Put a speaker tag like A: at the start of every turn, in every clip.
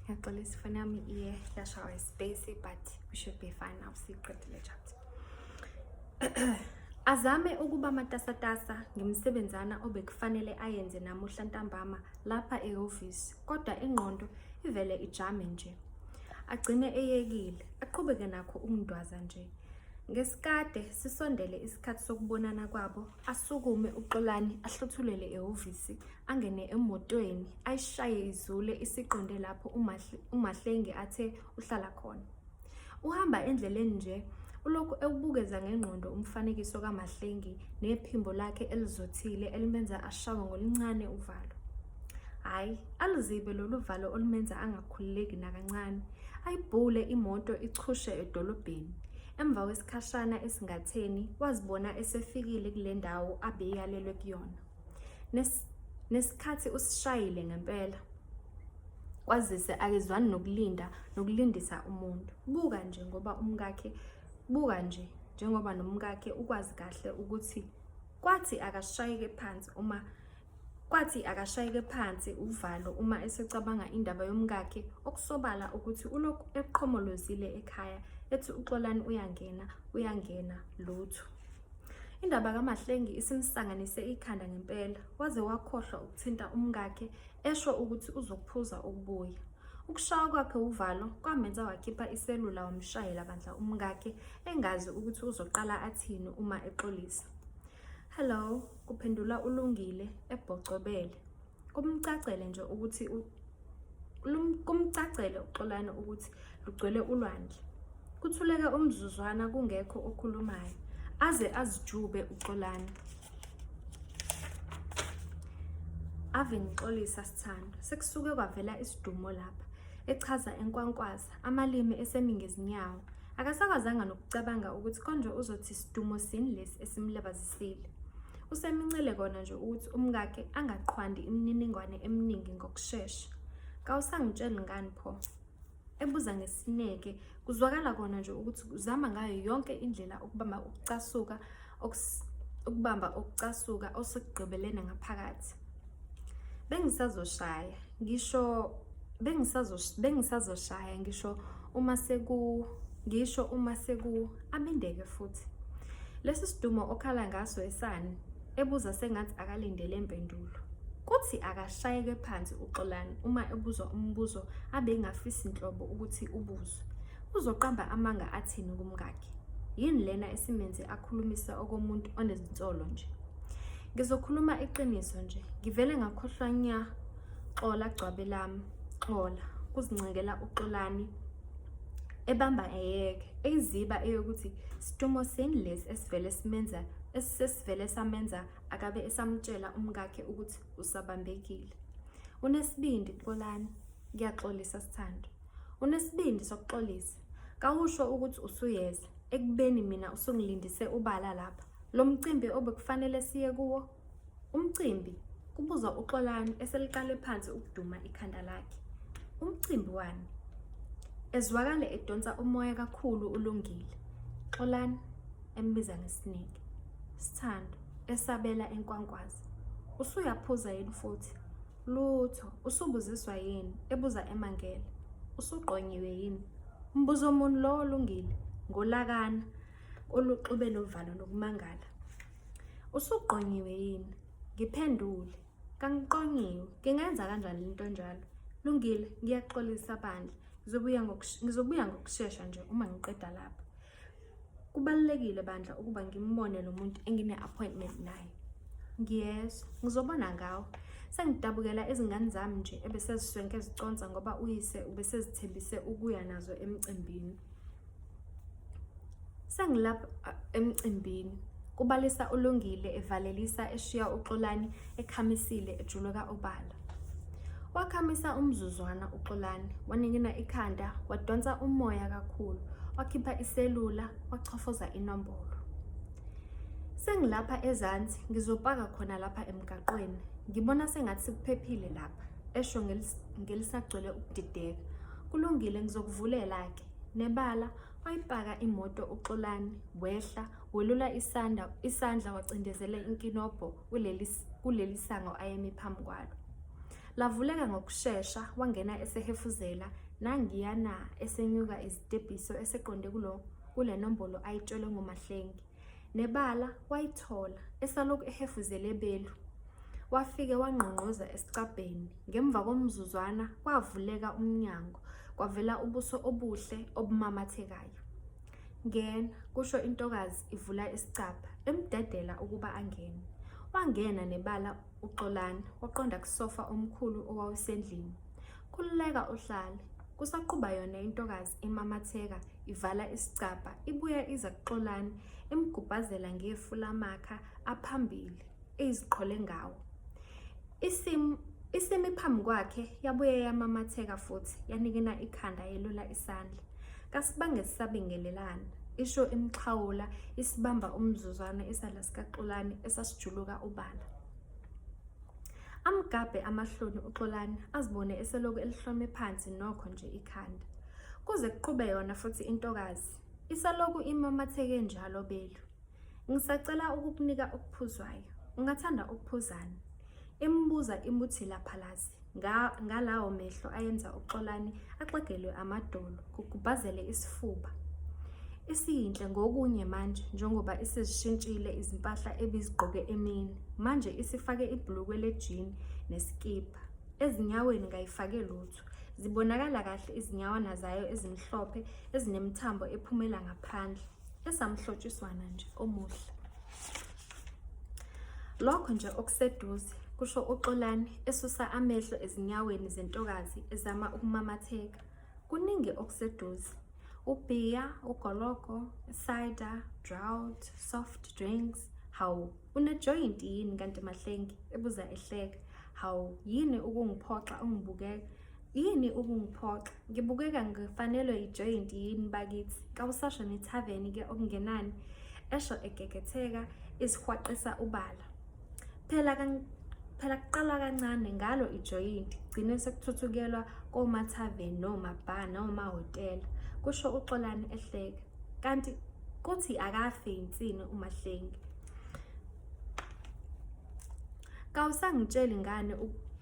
A: Ngiyaqolisa ifoni yami iye yashawa ispace, but we should be fine now. Siqedile chapter. Azame ukuba matasatasa ngemsebenzana obekufanele ayenze namuhla ntambama lapha ehhovisi, kodwa ingqondo ivele ijame nje. Agcine eyekile, aqhubeke nakho ukundwaza nje. Ngesikade sisondele isikhathi sokubonana kwabo, asukume uXolani ahluthulele ehhovisi, angene emotweni, ayishaye izule isiqonde lapho uMahlengi athe uhlala khona. Uhamba endleleni nje, ulokhu ebukeza ngengqondo umfanekiso kaMahlengi nephimbo lakhe elizothile elimenza ashawe ngolincane uvalo. Hayi, alizibe lolu valo olumenza angakhululeki nakancane. Ayibhule imoto ichushe edolobheni. Emva kwesikhashana esingatheni wazibona esefikile kule ndawo abeyalelwe kuyona. Nesikhathi usishayile ngempela. Kwazise akezwani nokulindisa umuntu. Buka nje njengoba nomkakhe ukwazi kahle ukuthi kwathi akashayeke phansi uvalo uma esecabanga indaba yomkakhe, okusobala ukuthi ulokhu eqhomolozile ekhaya ethi uXolani uyangena lutho. Indaba kaMahlengi isimsanganise ikhanda ngempela, waze wakhohlwa ukuthinta umkakhe, esho ukuthi uzokuphuza ukubuya. Ukushawa kwakhe uvalo kwamenza wakhipha iselula wamshayela bandla umkakhe, engazi ukuthi uzoqala athini uma exolisa. Hello, kuphendula uLungile ebhocobele. Kumcacele uXolani ukuthi lugcwele ulwandle. Kuthuleke umzuzwana kungekho okhulumayo, aze azijube uXolani. Ave ngixolisa Sithando, sekusuke kwavela isidumo lapha, echaza enkwankwaza, amalimi eseminge izinyawo. Akasakwazanga nokucabanga ukuthi konje uzothi isidumo sini lesi esimlebazisile. Usemincele kona nje ukuthi umkakhe angaqhwandi imininingwane eminingi ngokushesha. Kawusangitsheli ngani pho? Ebuza ngesineke, kuzwakala kona nje ukuthi uzama ngayo yonke indlela ukubamba ukucasuka osekugqibelene ngaphakathi. Bengisazoshaya ngisho uma seku abindeke futhi. Lesi sidumo okhala ngaso esani, ebuza sengathi akalindele impendulo. Kuthi akashayeke phansi uXolani uma ebuzwa umbuzo abengafisi inhlobo ukuthi ubuzwe. Uzoqamba amanga athini kumkakhe? Yini lena esimenze akhulumisa okomuntu onezinsolo nje? Ngizokhuluma iqiniso nje, ngivele ngakhohlwa nya. Xola gcwabe lami, xola. Kuzincengela uXolani ebamba eyeke, eyiziba eyokuthi sidumo sini lesi esivele samenza akabe esamtshela umkakhe ukuthi usabambekile. Unesibindi Xolani, ngiyaxolisa Sithando. Unesibindi sokuxolisa. Kawusho ukuthi usuyeza, ekubeni mina usungilindise ubala lapha. Lo mcimbi obekufanele siye kuwo, umcimbi, kubuza uXolani eseliqale phansi ukuduma ikhanda lakhe. Umcimbi wani? Ezwakale edonsa umoya kakhulu uLungile. Xolani embiza ngesineke. Sithando esabela enkwankwazi. Usuyaphuza yini futhi? Lutho, usubuziswa yini? Ebuza emangele. Usuqonyiwe yini? Mbuzo muni lo Lungile, ngolakana oluxube novalo nokumangala. Usuqonyiwe yini? Ngiphendule, kangiqonyiwe. Ngingenza kanjani into njalo? Lungile, ngiyaxolisa bandla. Ngizobuya ngokusheshsha nje uma ngiqeda lapha. Kubalulekile bandla ukuba ngimbone lo muntu engine-appointment naye. Ngiyezwa, ngizobona ngawo. Sengidabukela izingane zami nje ebeseziswenke ziconsa ngoba uyise ubesezithembise ukuya nazo emcimbini. Sengilapha emcimbini, kubalisa uLungile evalelisa eshiya uXolani ekhamisile ejuluka obala. Wakhamisa umzuzwana uXolani, waningina ikhanda, wadonsa umoya kakhulu, wakhipha iselula, wachofoza inombolo. Sengilapha ezansi, ngizopaka khona lapha emgaqweni. Ngibona sengathi sikuphephile lapha, esho ngelisagcwele ukudideka. Kulungile, ngizokuvulela-ke. Nebala, wayipaka imoto uXolani, wehla, welula isandla wacindezela inkinobho kuleli sango ayemi phambi kwalo. Lavuleka ngokushesha, wangena esehefuzela, nangiyana esenyuka izitebhiso eseqonde kule nombolo ayitshelwe nguMahlengi. Nebala wayithola, esalokhu ehefuzele ebelu. Wafike wangqongqoza esicabheni. Ngemva komzuzwana kwavuleka umnyango, kwavela ubuso obuhle obumamathekayo. Ngena, kusho intokazi ivula isicabha, emdedela ukuba angene. Wangena Nebala uXolani, waqonda kusofa omkhulu owawusendlini. Khululeka uhlale. Kusaqhuba yona intokazi imamatheka, ivala isicabha, ibuya iza kuXolani, imgubhazela ngefu lamakha aphambili, eyiziqhole ngawo. Isimi phambi kwakhe, yabuye yamamatheka futhi, yanikina ikhanda yelula isandla. Kasibange sisabingelelana, isho imxhawula, isibamba umzuzwana isandla sikaXolani esasijuluka ubala. Amgabhe amahloni uXolani, azibone eseloku elihlome phansi nokho nje ikhanda. Kuze kuqhube yona futhi intokazi, isaloku imamatheke njalo belu. Ngisacela ukukunika okuphuzwayo, ungathanda ukuphuzana? Imbuza imuthi laphalazi, ngalawo mehlo ayenza uXolani axegelwe amadolo, kugubhazele isifuba. Isiyinhle ngokunye manje, njengoba isizishintshile izimpahla ebizigqoke emini. Manje isifake ibhulukwe lejini neskipa. Ezinyaweni ngayifake lutho. Zibonakala kahle izinyawana zayo ezimhlophe, ezinemthambo ephumela ngaphandle, esamhlotshiswana nje omuhle. Lokho nje okuseduze, kusho uXolani esusa amehlo ezinyaweni zentokazi ezama ukumamatheka. Kuningi okuseduze. Ubhiya, ugoloko, cider, drought, soft drinks. Hawu, une-joint yini kanti Mahlengi? Ebuza ehleka. Hawu, yini ukungiphoxa ungibukeka? Yini ukungiphoxa? Ngibukeka ngifanelwe i-joint yini bakithi? Kawusasho nethaveni ke okungenani? Esho egegetheka, izihwaqisa ubala. Phela kuqala kancane ngalo ijoyinti, gcine sekuthuthukelwa komathaveni nomabha nomahhotela, kusho uXolani ehleka. Kanti kuthi akafe insini uMahlengi.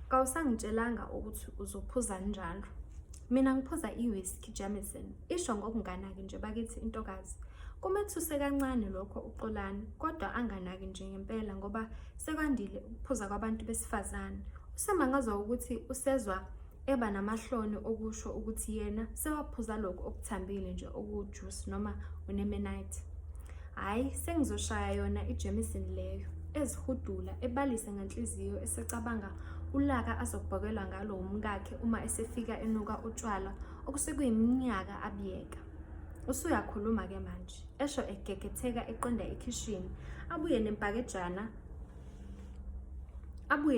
A: Kawusangitshelanga ukuthi uzophuza njalo. Mina ngiphuza i-whisky Jameson, isho ngokunganaki nje bakithi intokazi. Kumethuse kancane lokho uXolani, kodwa anganaki nje ngempela ngoba sekwandile ukuphuza kwabantu besifazane. Usemangazwa ukuthi usezwa eba namahloni okusho ukuthi yena sewaphuza lokho okuthambile nje okujuice noma unemenite. Hayi, sengizoshaya yona iJameson leyo, ezihudula ebalise ngenhliziyo esecabanga ulaka azokubhokelwa ngalo umkakhe uma esefika enuka utshwala okusekuyiminyaka abiyeka. Usuyakhuluma ke manje, esho egegetheka eqonda ekhishini, abuye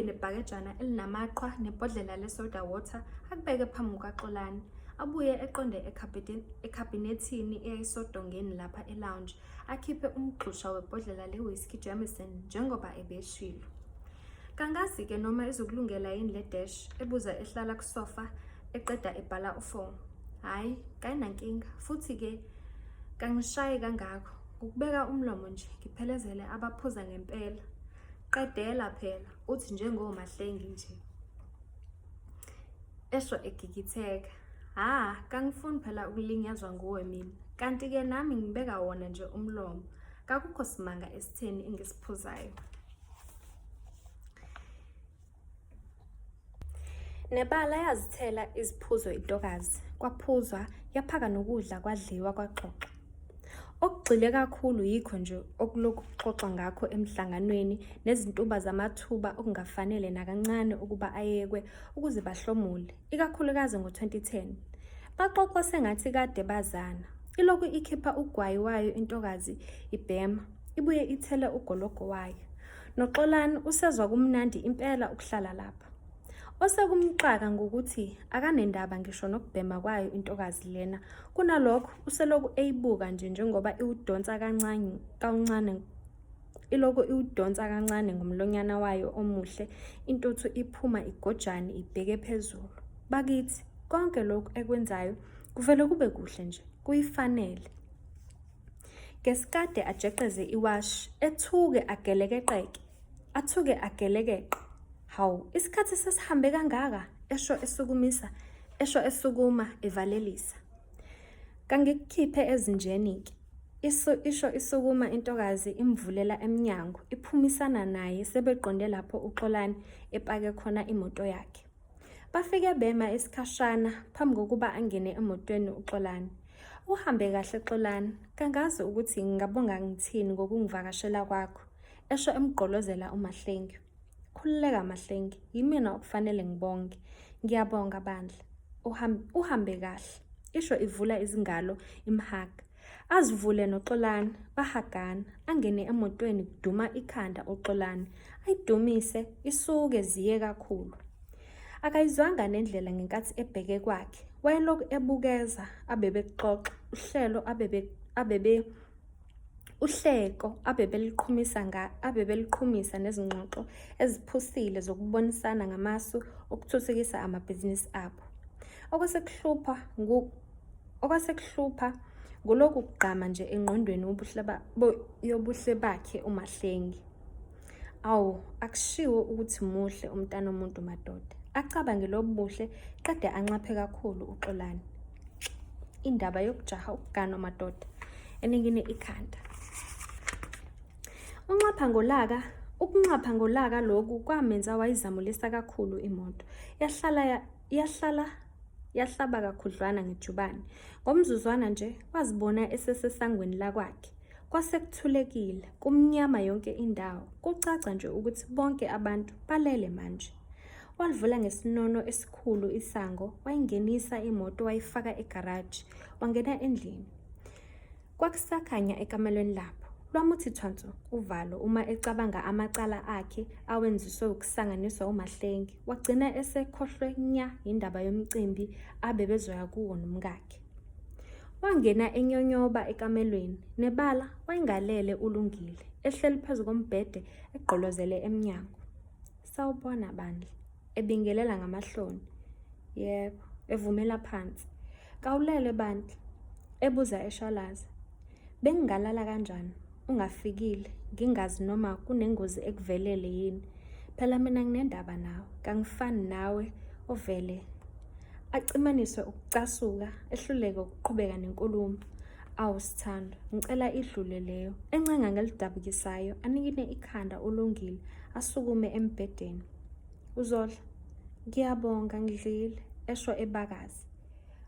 A: nebhakejana elinamaqhwa nebhodlela lesoda water, akubeke phambi kukaXolani. Abuye eqonde ekhabinethini eyayisodongeni lapha e-lounge, akhiphe umgxusha webhodlela le-whisky Jameson njengoba ebeshilo. Kangazi ke noma izokulungela yini le dash, ebuza ehlala kusofa eqeda ebhala ufomu. Hayi, kayinankinga, futhi ke kangishayi kangako, ukubeka umlomo nje ngiphelezele abaphuza ngempela. Qedela phela, uthi njengoMahlengi nje, esho egigitheka. Kangifuni phela ukulinyazwa nguwe mina, kanti ke nami ngibeka wona nje umlomo, kakukho simanga esitheni engisiphuzayo. Nebala yazithela iziphuzo intokazi, kwaphuzwa, yaphaka nokudla kwadliwa kwaxoxa. Okugxile kakhulu yikho nje okulokhu kuxoxwa ngakho emhlanganweni nezintuba zamathuba okungafanele nakancane ukuba ayekwe ukuze bahlomule, ikakhulukazi ngo-2010. Baxoxa sengathi kade bazana. Ilokhu ikhipha ugwayi wayo intokazi ibhema, ibuye ithele ugologo wayo. NoXolani usezwa kumnandi impela ukuhlala lapha. Osekumxaka ngokuthi akanendaba ngisho nokubhema kwayo intokazi lena, kunalokho useloku eyibuka nje njengoba iwudonsa kancane ngomlonyana wayo omuhle, intuthu iphuma igojane ibheke phezulu. Bakithi konke lokhu ekwenzayo kuvele kube kuhle nje, kuyifanele. Ngesikade ajeqeze iwashi, athuke agelekeqe. Hawu, isikhathi sesihambe kangaka, esho esukuma evalelisa. Kangikukhiphe ezinjeni-ke. Isho isukuma intokazi imvulela emnyango, iphumisana naye sebeqonde lapho uXolani epake khona imoto yakhe. Bafike bema isikhashana phambi kokuba angene emotweni uXolani. Uhambe kahle Xolani, kangazi ukuthi ngingabonga ngithini ngokungivakashela kwakho. Esho emgqolozela uMahlengi. Khululeka Mahlengi, yimina okufanele ngibonge. Ngiyabonga bandla. Uhambe kahle. Isho ivula izingalo imhaga. Azivule noXolani, bahagana, angene emotweni kuduma ikhanda uXolani. Ayidumise, isuke ziye kakhulu. Akayizwanga nendlela ngenkathi ebheke kwakhe. Wayelokhu ebukeza abebexoxa uhleko abebeliqhumisa nezingxoxo eziphusile zokubonisana ngamasu okuthuthukisa amabhizinisi abo. Okwasekuhlupha nguloku kugqama nje engqondweni yobuhle bakhe uMahlengi. Awu, akushiwo ukuthi muhle umntana omuntu madoda. Acabange lobu buhle kade anxaphe kakhulu uXolani. Indaba yokujaha ukugana madoda eningine ikhanda. Ukunxapha ngolaka lokhu kwamenza wayizamulisa kakhulu imoto. Yahlaba kakhudlwana ngejubane. Ngomzuzwana nje wazibona esesesangweni lakwakhe. Kwasekuthulekile, kumnyama yonke indawo. Kucaca nje ukuthi bonke abantu balele manje. Walivula ngesinono esikhulu isango, wayingenisa imoto wayifaka egaraji, wangena endlini. Kwakusakhanya ekamelweni lapho. Lwamuthi thwanso uvalo uma ecabanga amacala akhe awenziswe ukusanganiswa uMahlengi. Wagcina esekhohlwe nya indaba yomcimbi abebezoya kuwo nomkakhe. Wangena enyonyoba ekamelweni, nebala wayingalele ulungile, ehleli phezu kombhede egqolozele emnyango. Sawubona bandla, ebingelela ngamahloni. Yebo, evumela phansi. Kawulele bandla, ebuza eshalaza. Bengingalala kanjani? Ungafikile, ngingazi noma kunengozi ekuvelele yini. Phela mina nginendaba nawe, kangifani nawe ovele acimaniswe ukucasuka, ehluleke ukuqhubeka nenkulumo. Awu Sithando, ngicela idlule leyo. Encenga ngelidabukisayo, anikine ikhanda ulungile, asukume embhedeni. Uzodla? Ngiyabonga ngidlile, esho ebakazi.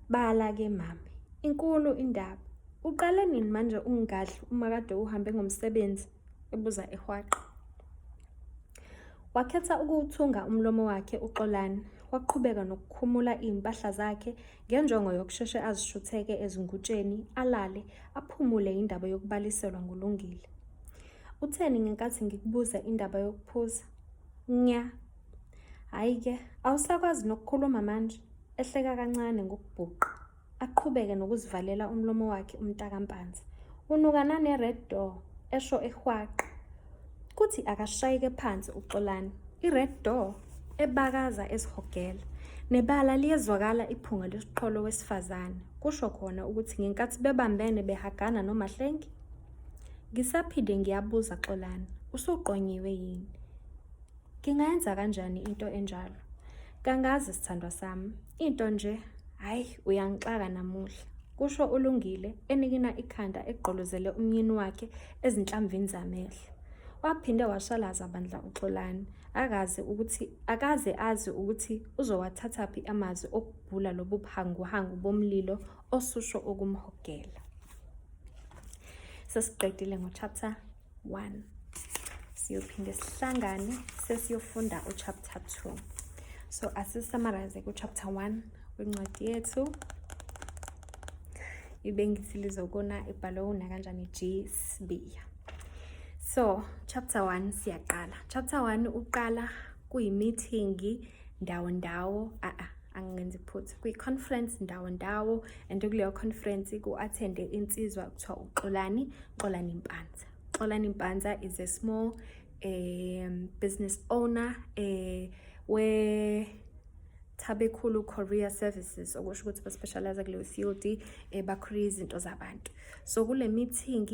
A: Bala-ke mami, inkulu indaba. Uqale nini manje ungadli uma kade uhambe ngomsebenzi? Ebuza ehwaqa. Wakhetha ukuwuthunga umlomo wakhe uXolani. Waqhubeka nokukhumula impahla zakhe ngenjongo yokusheshe azishutheke ezingutsheni, alale, aphumule indaba yokubaliselwa ngolungile. Utheni ngenkathi ngikubuza indaba yokuphuza? Nya. Hayi-ke, awusakwazi nokukhuluma manje. Ehleka kancane ngokubhuqa. Aqhubeke nokuzivalela umlomo wakhe umntakampanzi. Unuka nane-red door, esho ehwaqa. Kuthi akashayike phansi uXolani. I-red door ebakaza ezihogela. Nebala liyezwakala iphunga lesiqholo wesifazane. Kusho khona ukuthi ngenkathi bebambene behagana noMahlengi. Ngisaphinde ngiyabuza Xolani, usuqonyiwe yini? Ngingayenza kanjani into enjalo? Kangazi sithandwa sami, into nje, hayi uyangixaka namuhla. Kusho ulungile, enikina ikhanda egqolozele umyeni wakhe ezinhlamvini zamehlo. Waphinde washalaza bandla uXolani, akaze azi ukuthi uzowathathaphi amazwi okubhula lobu buhanguhangu bomlilo osusho ukumhogela. Sesiqedile ngochapter 1. Siyophinde sihlangane sesiyofunda uchapter 2. So asisummarize kuchapter 1 kwencwadi yethu. Ibengithi lizokona ibhalwe una kanjani G-Sibiya. So chapter 1 siyaqala. Chapter 1 uqala kuyi-meeting ndawo angenzi phutha, kuyi-conference ndawo and kuleyo conference ku-attende insizwa kuthiwa uXolani Mpanza. Xolani Mpanza is a small business owner where Tabekhulu Courier Services, okusho ukuthi ba-specialize kuleyo field, bakhuriya izinto zabantu. So kule meeting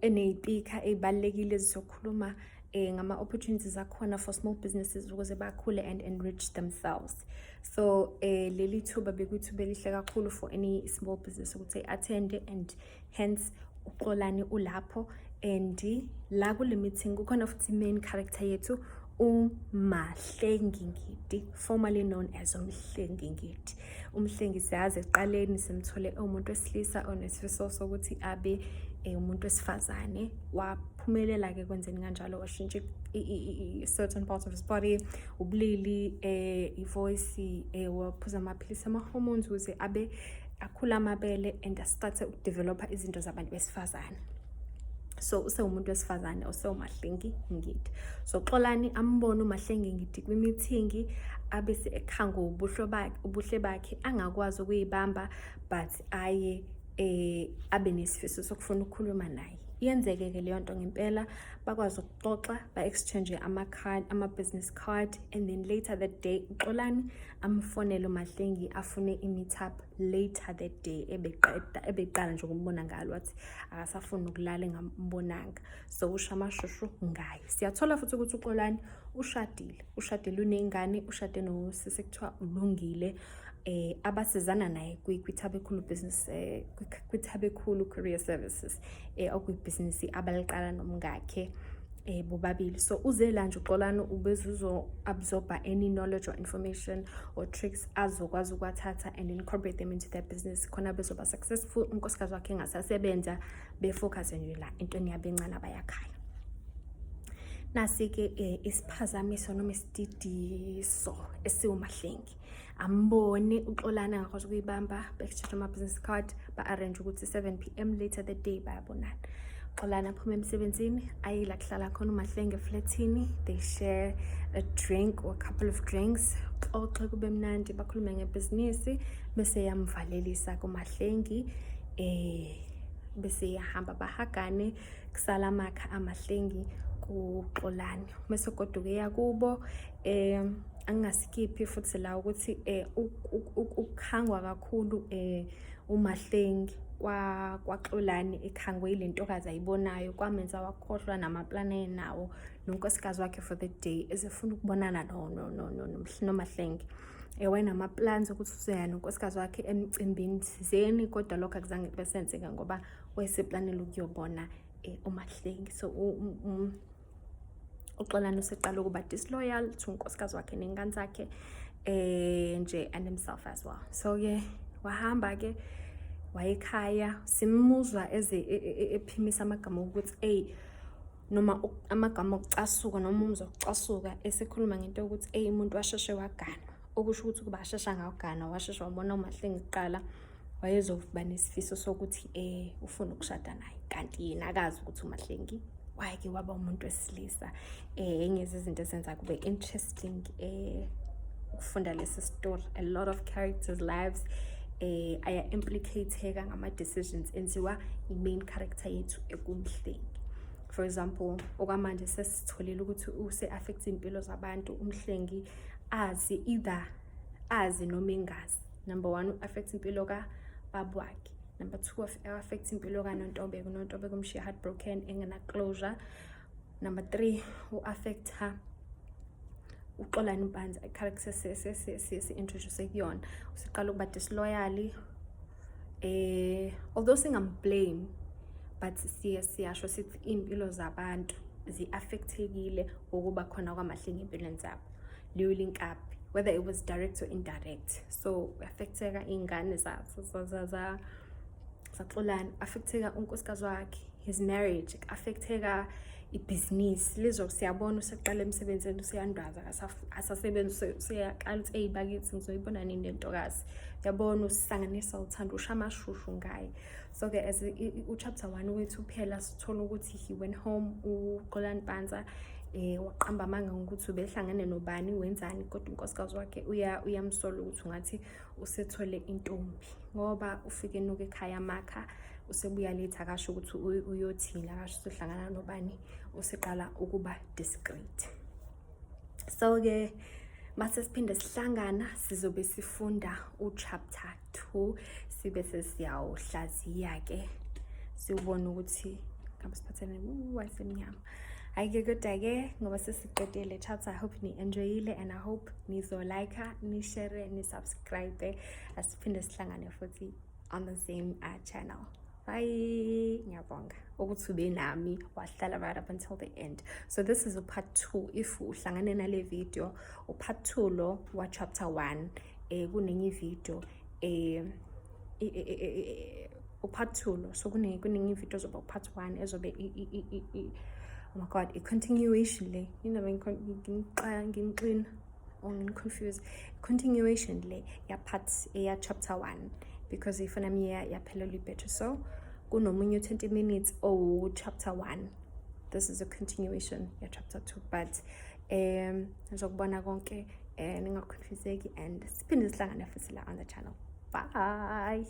A: eney'pika ey'balulekile ezizokhuluma ngama-opportunities akhona for small businesses ukuze bakhule and enrich themselves. So leli thuba bekuyithuba elihle kakhulu for any small business ukuthi attend, and hence uXolani ulapho. And la kule meeting kukhona futhi main character yethu uMahlengi Ngidi, formerly known as uMhlengi Ngidi. uMhlengi siyazi eqaleni simthole umuntu wesilisa onesifiso sokuthi abe umuntu wesifazane. Waphumelela ke kwenzeni kanjalo, washintsha certain parts of his body, ubulili, ivoice, waphuza amaphilisi ama-hormones ukuze abe akhula amabele and start ukudevelopa izinto zabantu besifazane. So usewumuntu wesifazane, usewuMahlengi Ngidi. So Xolani ambona uMahlengi Ngidi kwi-meeting, abese ekhanga ubuhle bakhe, angakwazi ukuyibamba but aye abe nesifiso sokufuna ukukhuluma naye. Iyenzeke ke leyo nto ngempela, bakwazi ukuxoxa, ba-exchange ama-business card, and then later that day uXolani amfonele uMahlengi afune i-meetup later that day. Ebeqala nje ukumbona ngalo wathi akasafuni ukulala engambonanga, so usha amashushu ngaye. Siyathola futhi ukuthi uXolani ushadile, uneyingane, ushade nosisi ekuthiwa uLungile, abasizana naye kwi-Thabekhulu business, kwi-Thabekhulu Career Services, okuyibhizinisi abaliqala nomngakhe bobabili. So uze la nje uXolani ubezuzo absorba any knowledge or information or tricks azokwazi ukwathatha and incorporate them into their business, khona bezoba successful. Unkosikazi wakhe engasasebenza, befocus nje la entweni yabo encane abayakhaya. Nasi-ke isiphazamiso noma isididiso esiwuMahlengi. Ambone uXolani angakwazi ukuyibamba, ba-exchange ama-business card, ba-arrange ukuthi 7 PM later that day bayabonana. uXolani aphume emsebenzini, ayila kuhlala khona uMahlengi eflatini, they share a drink or a couple of drinks, xoxe kube mnandi, bakhulume ngebhizinisi, bese yamvalelisa kuMahlengi, bese yahamba bahagane, kusala amakha aMahlengi kuXolani. Bese goduke yakubo, angaskiphi futhi la ukuthi ukukhangwa kakhulu uMahlengi kwaXolani ekhangwe ile ntokazi ayibonayo, kwamenza wakhohlwa namaplani enawo nonkosikazi wakhe for the day, ezefuna ukubonana noMahlengi. Wayenama-plans ukuthi useya nonkosikazi wakhe emcimbini thizeni, kodwa lokho akuzange kube senzeka ngoba wayeseplanela ukuyobona uMahlengi. So uXolani useqala ukuba disloyal to unkosikazi wakhe nengane zakhe, nje and himself as well. So wahamba ke wayekhaya, simuzwa ephimisa amagama ukuthi noma amagama okucasuka noma umuzwa okucasuka, esekhuluma ngento yokuthi umuntu washeshe wagana, okusho ukuthi kuba ashesha ngawugana, washesha wabona uMahlengi kuqala, wayezoba nesifiso sokuthi ufuna ukushada naye, kanti yena akazi ukuthi uMahlengi wake waba umuntu wesilisa. Engeze izinto ezenza kube interesting ukufunda lesi story. A lot of characters' lives aya implicateka ngama-decisions enziwa i-main character yethu ekuMhlengi. For example, okwamanje sesitholile ukuthi use-affecta impilo zabantu uMhlengi, azi noma engazi. Number 1, u-affecta impilo kababa wakhe. Number 2, affecta impilo kaNontobeko. uNontobeko umshiya heartbroken, engena-closure. Number 3, u-affecta uXolani Mpanza, i-character si-introduce kuyona. Usiqala ukuba disloyal, although singamblame, but siyasho sithi impilo zabantu zi-affectekile ukuba khona kwaMahlengi empilweni zabo. Leyo link up, whether it was direct or indirect. So affecteka ingane zaXolani, affecteka unkosikazi wakhe, his marriage, affecteka ibhizinisi. Lizo siyabona useqala emsebenzini, useyandwaza, asasebenza, useyaqala ukuthi bakithi ngizoyibona nini lentokazi. Yabona usihlanganisa uthando, usha amashushu ngaye. So ke as chapter 1 wethu phela sithola ukuthi he went home, uXolani Mpanza waqamba amanga ukuthi ubehlangene nobani, wenzani, kodwa unkosikazi wakhe uyamsola ukuthi ngathi usethole intombi, ngoba ufike nuke ekhaya amakha, usebuya late, akasho ukuthi uyothini, akasho uhlangana nobani, useqala ukuba discreet. So ke mase siphinde sihlangana sizobe sifunda uchapter 2, sibe sesiyawuhlaziya ke sibone ukuthi ngabe siphathene wayesemnyama. Ayike kodwa-ke ngoba sesiqedile chapter, I hope ni-enjoyile and I hope nizo-like-a, ni-share, ni-subscribe. Asiphinde sihlangane futhi on the same channel. Bye. Ngiyabonga ukuthi ube nami wahlala right up until the end. So this is a part 2. If uhlangane nale video, part 2 lo wa chapter 1 kunenye video part 2 lo, so kunenye video zoba part 1 ezobe oh my god, a continuation le, you know, ngimxina or confused, continuation le ya part ya chapter 1 because ifuna miya yaphelelwa better. So kunomunye 20 minutes chapter 1. This is a continuation ya chapter 2, but nizokubona konke ningaconfuseki and siphinde sihlangane futhi la on the channel. Bye.